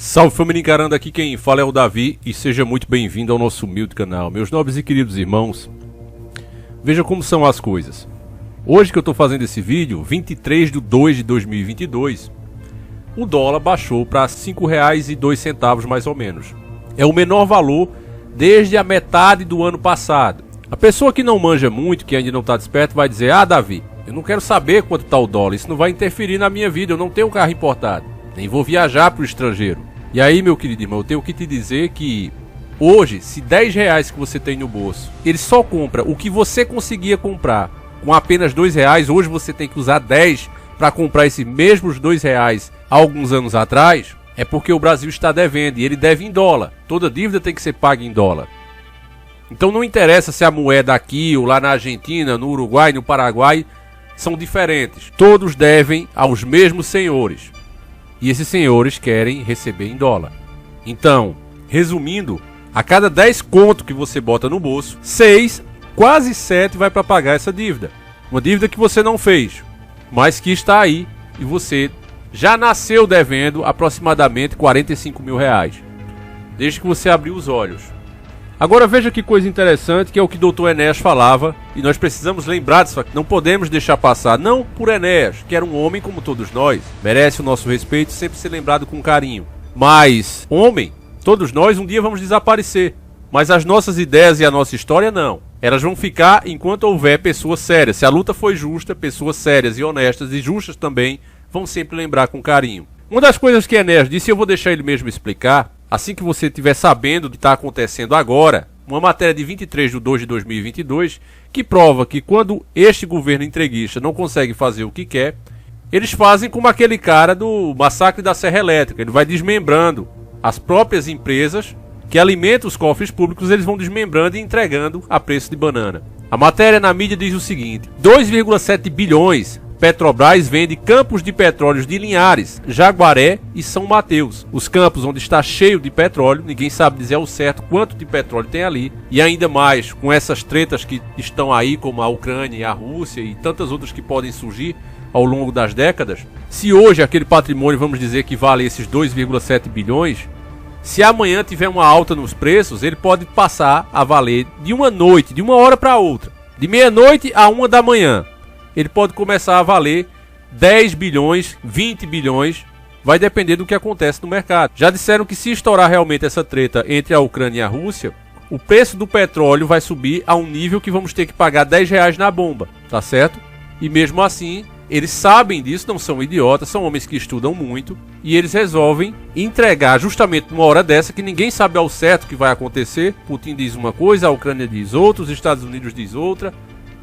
Salve família encarando, aqui quem fala é o Davi e seja muito bem-vindo ao nosso humilde canal. Meus nobres e queridos irmãos, veja como são as coisas. Hoje que eu estou fazendo esse vídeo, 23 de 2 de 2022, o dólar baixou para R$ 5,02 mais ou menos. É o menor valor desde a metade do ano passado. A pessoa que não manja muito, que ainda não está desperto, vai dizer: ah, Davi, eu não quero saber quanto está o dólar, isso não vai interferir na minha vida, eu não tenho carro importado, nem vou viajar para o estrangeiro. E aí, meu querido irmão, eu tenho que te dizer que hoje, se R$10 que você tem no bolso, ele só compra o que você conseguia comprar com apenas R$2, hoje você tem que usar 10 para comprar esses mesmos R$2 há alguns anos atrás, é porque o Brasil está devendo e ele deve em dólar. Toda dívida tem que ser paga em dólar. Então não interessa se a moeda aqui ou lá na Argentina, no Uruguai, no Paraguai são diferentes. Todos devem aos mesmos senhores. E esses senhores querem receber em dólar. Então, resumindo, a cada 10 conto que você bota no bolso, 6, quase 7 vai para pagar essa dívida. Uma dívida que você não fez, mas que está aí e você já nasceu devendo aproximadamente R$45 mil, desde que você abriu os olhos. Agora veja que coisa interessante, que é o que o Dr. Enéas falava, e nós precisamos lembrar disso aqui, não podemos deixar passar, não por Enéas, que era um homem como todos nós, merece o nosso respeito, sempre ser lembrado com carinho. Mas, homem, todos nós um dia vamos desaparecer, mas as nossas ideias e a nossa história não. Elas vão ficar enquanto houver pessoas sérias. Se a luta foi justa, pessoas sérias e honestas e justas também vão sempre lembrar com carinho. Uma das coisas que Enéas disse, eu vou deixar ele mesmo explicar, assim que você estiver sabendo o que está acontecendo agora, uma matéria de 23 de 2 de 2022, que prova que quando este governo entreguista não consegue fazer o que quer, eles fazem como aquele cara do massacre da Serra Elétrica, ele vai desmembrando as próprias empresas que alimentam os cofres públicos, eles vão desmembrando e entregando a preço de banana. A matéria na mídia diz o seguinte: 2,7 bilhões Petrobras vende campos de petróleos de Linhares, Jaguaré e São Mateus. Os campos onde está cheio de petróleo, ninguém sabe dizer ao certo quanto de petróleo tem ali. E ainda mais com essas tretas que estão aí, como a Ucrânia e a Rússia e tantas outras que podem surgir ao longo das décadas. Se hoje aquele patrimônio, vamos dizer que vale esses 2,7 bilhões, se amanhã tiver uma alta nos preços, ele pode passar a valer de uma noite, de uma hora para outra, de meia-noite a 1 da manhã. Ele pode começar a valer 10 bilhões, 20 bilhões, vai depender do que acontece no mercado. Já disseram que se estourar realmente essa treta entre a Ucrânia e a Rússia, o preço do petróleo vai subir a um nível que vamos ter que pagar R$10 na bomba, tá certo? E mesmo assim, eles sabem disso, não são idiotas, são homens que estudam muito, e eles resolvem entregar justamente numa hora dessa que ninguém sabe ao certo o que vai acontecer. Putin diz uma coisa, a Ucrânia diz outra, os Estados Unidos diz outra.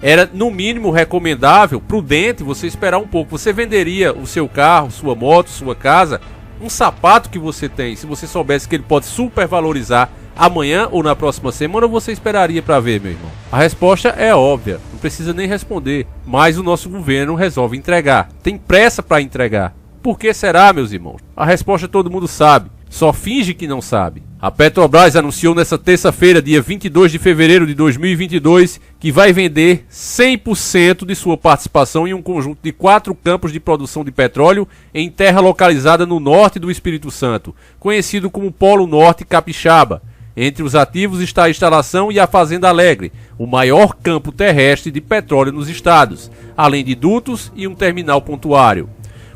Era no mínimo recomendável, prudente, você esperar um pouco. Você venderia o seu carro, sua moto, sua casa, um sapato que você tem, se você soubesse que ele pode supervalorizar amanhã ou na próxima semana, ou você esperaria para ver, meu irmão? A resposta é óbvia, não precisa nem responder, mas o nosso governo resolve entregar, tem pressa para entregar. Por que será, meus irmãos? A resposta todo mundo sabe, só finge que não sabe. A Petrobras anunciou nesta terça-feira, dia 22 de fevereiro de 2022, que vai vender 100% de sua participação em um conjunto de 4 campos de produção de petróleo em terra localizada no norte do Espírito Santo, conhecido como Polo Norte Capixaba. Entre os ativos está a instalação e a Fazenda Alegre, o maior campo terrestre de petróleo nos estados, além de dutos e um terminal pontuário.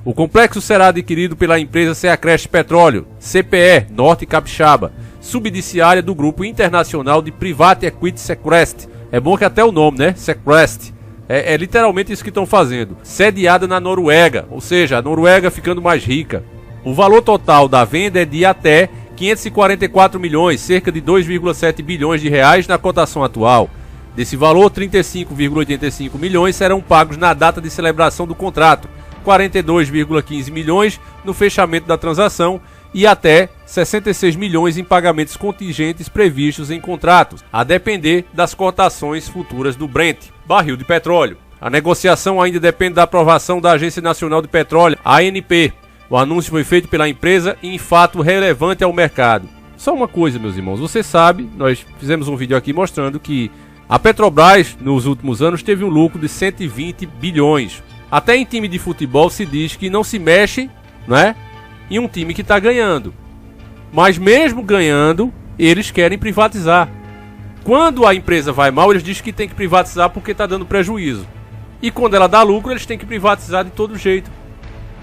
O complexo será adquirido pela empresa Seacrest Petróleo, CPE, Norte Capixaba, subsidiária do Grupo Internacional de Private Equity Seacrest. É bom que até o nome, né? Seacrest. É literalmente isso que estão fazendo. Sediada na Noruega, ou seja, a Noruega ficando mais rica. O valor total da venda é de até 544 milhões, cerca de 2,7 bilhões de reais na cotação atual. Desse valor, 35,85 milhões serão pagos na data de celebração do contrato, 42,15 milhões no fechamento da transação e até 66 milhões em pagamentos contingentes previstos em contratos, a depender das cotações futuras do Brent, barril de petróleo. A negociação ainda depende da aprovação da Agência Nacional de Petróleo, ANP. O anúncio foi feito pela empresa em fato relevante ao mercado. Só uma coisa, meus irmãos, você sabe, nós fizemos um vídeo aqui mostrando que a Petrobras, nos últimos anos, teve um lucro de 120 bilhões. Até em time de futebol se diz que não se mexe, né, em um time que está ganhando. Mas mesmo ganhando, eles querem privatizar. Quando a empresa vai mal, eles dizem que tem que privatizar porque está dando prejuízo. E quando ela dá lucro, eles têm que privatizar de todo jeito.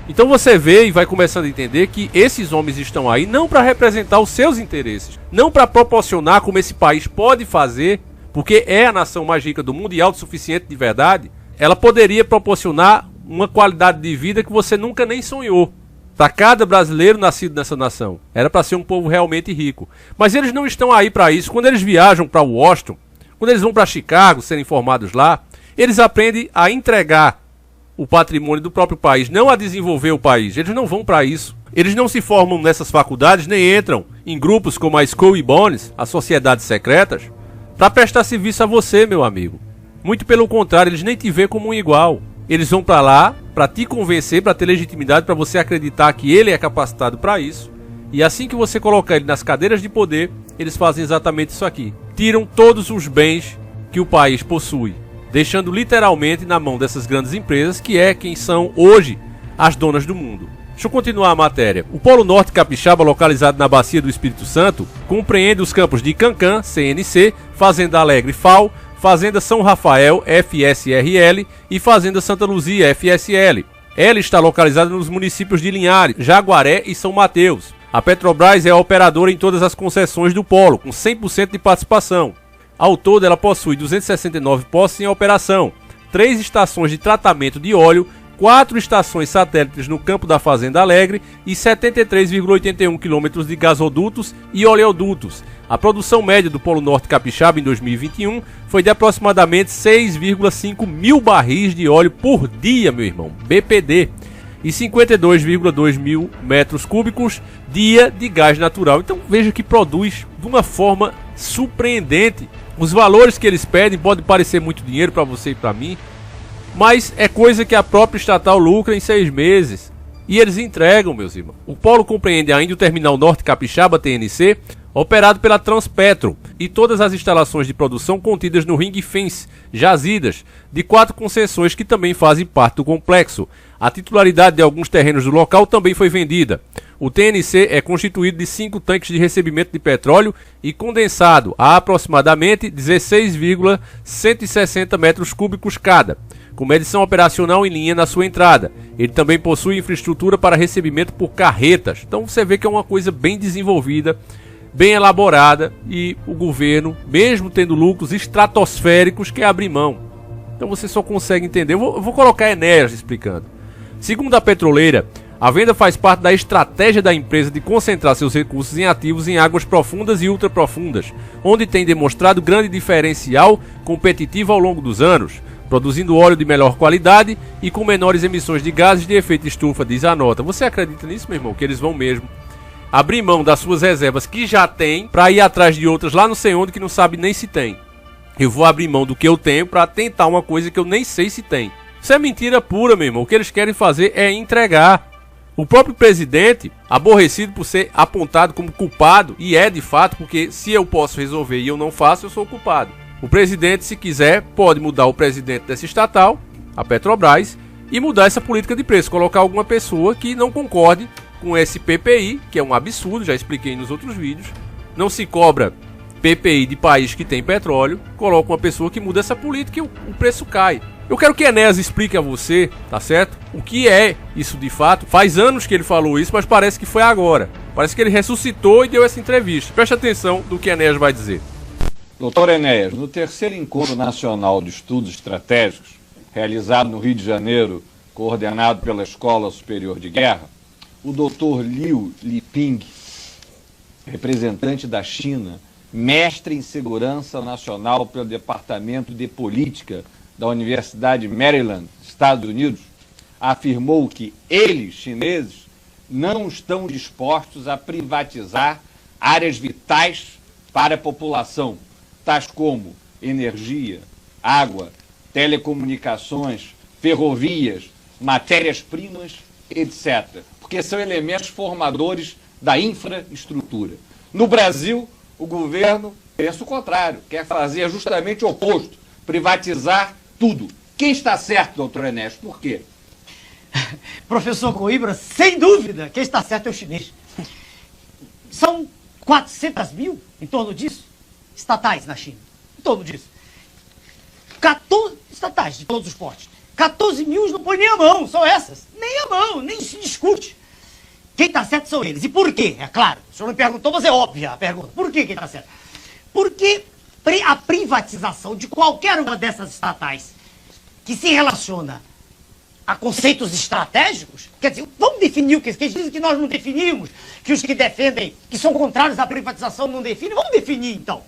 Então você vê e vai começando a entender que esses homens estão aí não para representar os seus interesses, não para proporcionar como esse país pode fazer, porque é a nação mais rica do mundo e autossuficiente de verdade. Ela poderia proporcionar uma qualidade de vida que você nunca nem sonhou. Para cada brasileiro nascido nessa nação. Era para ser um povo realmente rico. Mas eles não estão aí para isso. Quando eles viajam para Washington, quando eles vão para Chicago, serem formados lá, eles aprendem a entregar o patrimônio do próprio país, não a desenvolver o país. Eles não vão para isso. Eles não se formam nessas faculdades, nem entram em grupos como a Skull e Bones, as sociedades secretas, para prestar serviço a você, meu amigo. Muito pelo contrário, eles nem te veem como um igual. Eles vão para lá para te convencer, para ter legitimidade, para você acreditar que ele é capacitado para isso. E assim que você colocar ele nas cadeiras de poder, eles fazem exatamente isso aqui. Tiram todos os bens que o país possui, deixando literalmente na mão dessas grandes empresas, que é quem são hoje as donas do mundo. Deixa eu continuar a matéria. O Polo Norte Capixaba, localizado na Bacia do Espírito Santo, compreende os campos de Cancan, CNC, Fazenda Alegre, FAO, Fazenda São Rafael, FSRL, e Fazenda Santa Luzia, FSL. Ela está localizada nos municípios de Linhares, Jaguaré e São Mateus. A Petrobras é a operadora em todas as concessões do polo, com 100% de participação. Ao todo, ela possui 269 postos em operação, 3 estações de tratamento de óleo, 4 estações satélites no campo da Fazenda Alegre e 73,81 km de gasodutos e oleodutos. A produção média do Polo Norte Capixaba em 2021 foi de aproximadamente 6,5 mil barris de óleo por dia, meu irmão, BPD, e 52,2 mil metros cúbicos dia de gás natural. Então veja que produz de uma forma surpreendente. Os valores que eles pedem podem parecer muito dinheiro para você e para mim, mas é coisa que a própria estatal lucra em 6 meses. E eles entregam, meus irmãos. O polo compreende ainda o Terminal Norte Capixaba, TNC, operado pela Transpetro, e todas as instalações de produção contidas no Ring Fence, jazidas, de 4 concessões que também fazem parte do complexo. A titularidade de alguns terrenos do local também foi vendida. O TNC é constituído de 5 tanques de recebimento de petróleo e condensado a aproximadamente 16,160 metros cúbicos cada, com medição operacional em linha na sua entrada. Ele também possui infraestrutura para recebimento por carretas. Então você vê que é uma coisa bem desenvolvida, bem elaborada, e o governo, mesmo tendo lucros estratosféricos, quer abrir mão. Então você só consegue entender. Eu vou colocar Enéas explicando. Segundo a petroleira, a venda faz parte da estratégia da empresa de concentrar seus recursos em ativos em águas profundas e ultraprofundas, onde tem demonstrado grande diferencial competitivo ao longo dos anos, produzindo óleo de melhor qualidade e com menores emissões de gases de efeito estufa, diz a nota. Você acredita nisso, meu irmão? Que eles vão mesmo abrir mão das suas reservas que já tem para ir atrás de outras lá não sei onde que não sabe nem se tem. Eu vou abrir mão do que eu tenho para tentar uma coisa que eu nem sei se tem. Isso é mentira pura, meu irmão. O que eles querem fazer é entregar. O próprio presidente, aborrecido por ser apontado como culpado, e é de fato, porque se eu posso resolver e eu não faço, eu sou o culpado. O presidente, se quiser, pode mudar o presidente dessa estatal, a Petrobras, e mudar essa política de preço, colocar alguma pessoa que não concorde com esse PPI, que é um absurdo, já expliquei nos outros vídeos. Não se cobra PPI de país que tem petróleo, coloca uma pessoa que muda essa política e o preço cai. Eu quero que Enéas explique a você, tá certo? O que é isso de fato. Faz anos que ele falou isso, mas parece que foi agora. Parece que ele ressuscitou e deu essa entrevista. Preste atenção do que Enéas vai dizer. Doutor Enéas, no terceiro Encontro Nacional de Estudos Estratégicos, realizado no Rio de Janeiro, coordenado pela Escola Superior de Guerra, o doutor Liu Liping, representante da China, mestre em Segurança Nacional pelo Departamento de Política da Universidade Maryland, Estados Unidos, afirmou que eles, chineses, não estão dispostos a privatizar áreas vitais para a população, tais como energia, água, telecomunicações, ferrovias, matérias-primas, etc., porque são elementos formadores da infraestrutura. No Brasil, o governo pensa o contrário, quer fazer justamente o oposto, privatizar tudo. Quem está certo, doutor Enéas? Por quê? Professor Coimbra, sem dúvida, quem está certo é o chinês. São 400 mil, em torno disso, estatais na China. Em torno disso. 14 estatais de todos os portes. 14 mil não põe nem a mão, são essas. Nem a mão, nem se discute. Quem está certo são eles. E por quê? É claro, o senhor me perguntou, mas é óbvia a pergunta. Por que quem está certo? Porque a privatização de qualquer uma dessas estatais que se relaciona a conceitos estratégicos, quer dizer, vamos definir o que eles dizem que nós não definimos, que os que defendem, que são contrários à privatização não definem, vamos definir então.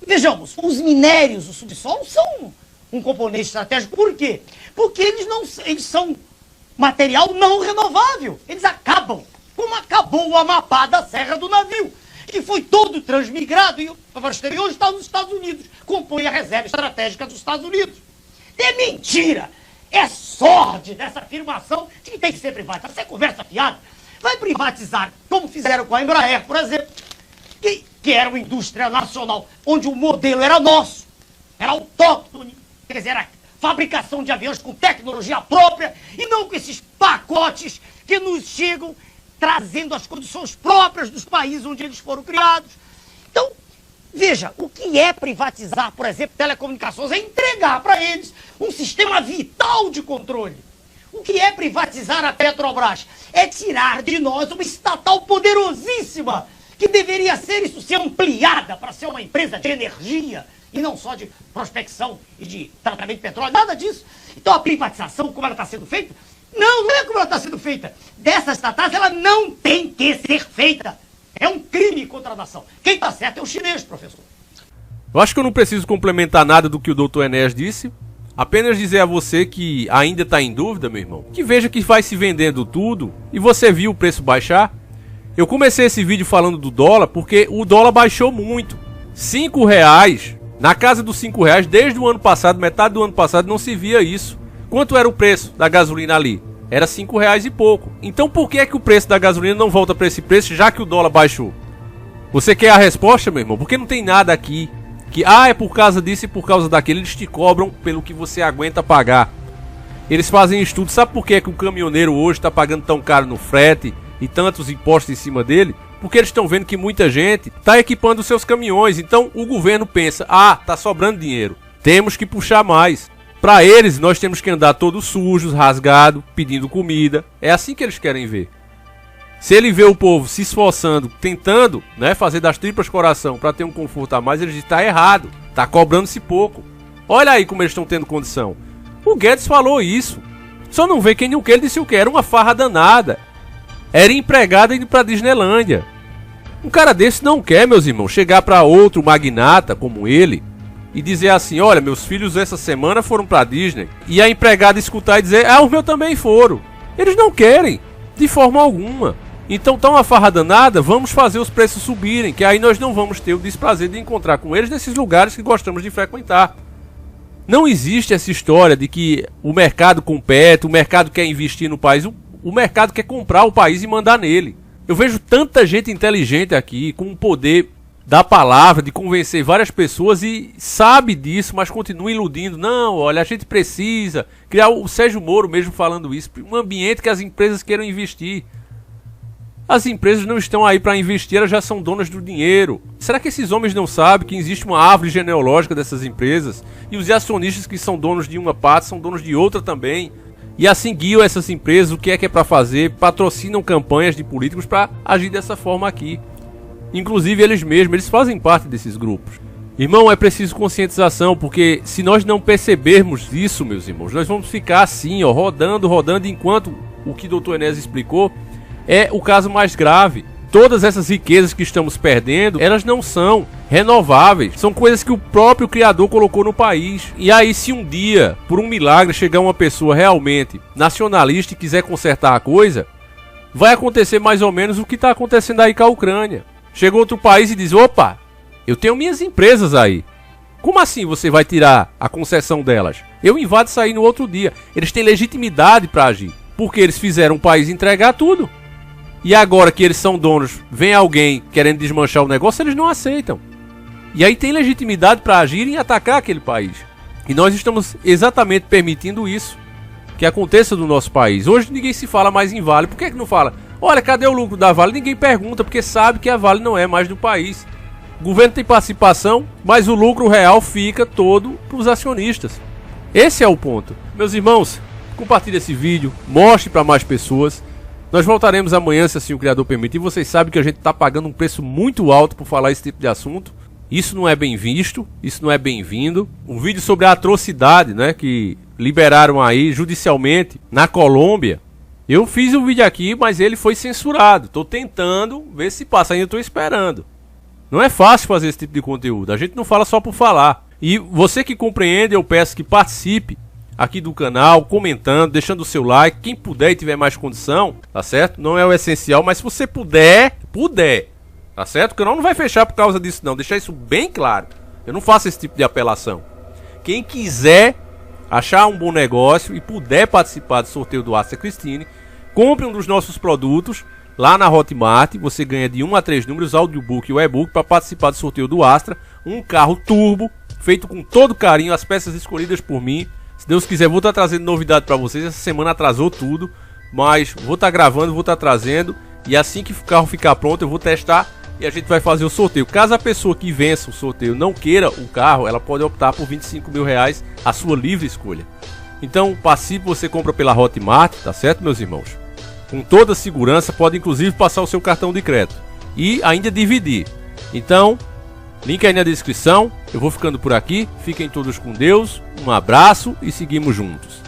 Vejamos, os minérios, o subsolo são um componente estratégico, por quê? Porque eles são material não renovável, eles acabam, como acabou o Amapá da Serra do Navio, que foi todo transmigrado e para o exterior está nos Estados Unidos, compõe a reserva estratégica dos Estados Unidos. É mentira! É sorte dessa afirmação de que tem que ser privatizado. Você conversa fiada. Vai privatizar, como fizeram com a Embraer, por exemplo, que era uma indústria nacional, onde o modelo era nosso, era autóctone, quer dizer, era fabricação de aviões com tecnologia própria e não com esses pacotes que nos chegam trazendo as condições próprias dos países onde eles foram criados. Então, veja, o que é privatizar, por exemplo, telecomunicações, é entregar para eles um sistema vital de controle. O que é privatizar a Petrobras? É tirar de nós uma estatal poderosíssima, que deveria ser, isso, ser ampliada para ser uma empresa de energia, e não só de prospecção e de tratamento de petróleo, nada disso. Então a privatização, como ela está sendo feita, não é como ela está sendo feita. Dessas estatais, ela não tem que ser feita. É um crime contra a nação. Quem está certo é o chinês, professor. Eu acho que eu não preciso complementar nada do que o Dr. Enéas disse. Apenas dizer a você que ainda está em dúvida, meu irmão, que veja que vai se vendendo tudo e você viu o preço baixar. Eu comecei esse vídeo falando do dólar porque o dólar baixou muito. R$5, na casa dos R$5, desde o ano passado, metade do ano passado, não se via isso. Quanto era o preço da gasolina ali? Era R$5 e pouco. Então por que é que o preço da gasolina não volta para esse preço, já que o dólar baixou? Você quer a resposta, meu irmão? Porque não tem nada aqui que, é por causa disso e por causa daquilo. Eles te cobram pelo que você aguenta pagar. Eles fazem estudo. Sabe por que é que o caminhoneiro hoje está pagando tão caro no frete e tantos impostos em cima dele? Porque eles estão vendo que muita gente está equipando os seus caminhões. Então o governo pensa, tá sobrando dinheiro, temos que puxar mais. Para eles, nós temos que andar todos sujos, rasgados, pedindo comida. É assim que eles querem ver. Se ele vê o povo se esforçando, tentando, fazer das tripas coração para ter um conforto a mais, ele diz, tá errado, tá cobrando-se pouco. Olha aí como eles estão tendo condição. O Guedes falou isso. Só não vê quem não quer, ele disse o que? Era uma farra danada. Era empregado indo para Disneylândia. Um cara desse não quer, meus irmãos, chegar para outro magnata como ele e dizer assim, olha, meus filhos essa semana foram pra Disney. E a empregada escutar e dizer, os meus também foram. Eles não querem, de forma alguma. Então tá uma farra danada, vamos fazer os preços subirem, que aí nós não vamos ter o desprazer de encontrar com eles nesses lugares que gostamos de frequentar. Não existe essa história de que o mercado compete, o mercado quer investir no país, o mercado quer comprar o país e mandar nele. Eu vejo tanta gente inteligente aqui, com o poder da palavra, de convencer várias pessoas e sabe disso, mas continua iludindo. Não, olha, a gente precisa criar, o Sérgio Moro mesmo falando isso, um ambiente que as empresas queiram investir. As empresas não estão aí para investir, elas já são donas do dinheiro. Será que esses homens não sabem que existe uma árvore genealógica dessas empresas? E os acionistas que são donos de uma parte são donos de outra também? E assim guiam essas empresas, o que é para fazer, patrocinam campanhas de políticos para agir dessa forma aqui. Inclusive eles mesmos, eles fazem parte desses grupos. Irmão, é preciso conscientização, porque se nós não percebermos isso, meus irmãos, nós vamos ficar assim, rodando, enquanto o que o Dr. Enéas explicou é o caso mais grave. Todas essas riquezas que estamos perdendo, elas não são renováveis. São coisas que o próprio Criador colocou no país. E aí, se um dia, por um milagre, chegar uma pessoa realmente nacionalista e quiser consertar a coisa, vai acontecer mais ou menos o que está acontecendo aí com a Ucrânia. Chega outro país e diz, opa, eu tenho minhas empresas aí. Como assim você vai tirar a concessão delas? Eu invado isso aí no outro dia. Eles têm legitimidade para agir, porque eles fizeram o país entregar tudo. E agora que eles são donos, vem alguém querendo desmanchar o negócio, eles não aceitam. E aí tem legitimidade para agir e atacar aquele país. E nós estamos exatamente permitindo isso, que aconteça no nosso país. Hoje ninguém se fala mais em Vale. Por que não fala? Olha, cadê o lucro da Vale? Ninguém pergunta, porque sabe que a Vale não é mais do país. O governo tem participação, mas o lucro real fica todo para os acionistas. Esse é o ponto. Meus irmãos, compartilhe esse vídeo, mostre para mais pessoas. Nós voltaremos amanhã, se assim o Criador permitir. Vocês sabem que a gente está pagando um preço muito alto por falar esse tipo de assunto. Isso não é bem visto, isso não é bem-vindo. Um vídeo sobre a atrocidade, né, que liberaram aí judicialmente na Colômbia. Eu fiz um vídeo aqui, mas ele foi censurado. Estou tentando ver se passa, ainda estou esperando. Não é fácil fazer esse tipo de conteúdo. A gente não fala só por falar. E você que compreende, eu peço que participe aqui do canal, comentando, deixando o seu like. Quem puder e tiver mais condição, tá certo? Não é o essencial, mas se você puder, tá certo? O canal não vai fechar por causa disso não. Deixar isso bem claro. Eu não faço esse tipo de apelação. Quem quiser achar um bom negócio e puder participar do sorteio do Astra Christine, compre um dos nossos produtos lá na Hotmart. Você ganha de 1 a 3 números, audiobook e o e-book para participar do sorteio do Astra. Um carro turbo, feito com todo carinho, as peças escolhidas por mim. Se Deus quiser, vou estar trazendo novidade para vocês. Essa semana atrasou tudo, mas vou estar gravando, vou estar trazendo. E assim que o carro ficar pronto, eu vou testar e a gente vai fazer o sorteio. Caso a pessoa que vença o sorteio não queira o carro, ela pode optar por R$25 mil, a sua livre escolha. Então participe, você compra pela Hotmart, tá certo, meus irmãos? Com toda segurança, pode inclusive passar o seu cartão de crédito e ainda dividir. Então, link aí na descrição. Eu vou ficando por aqui, fiquem todos com Deus, um abraço e seguimos juntos.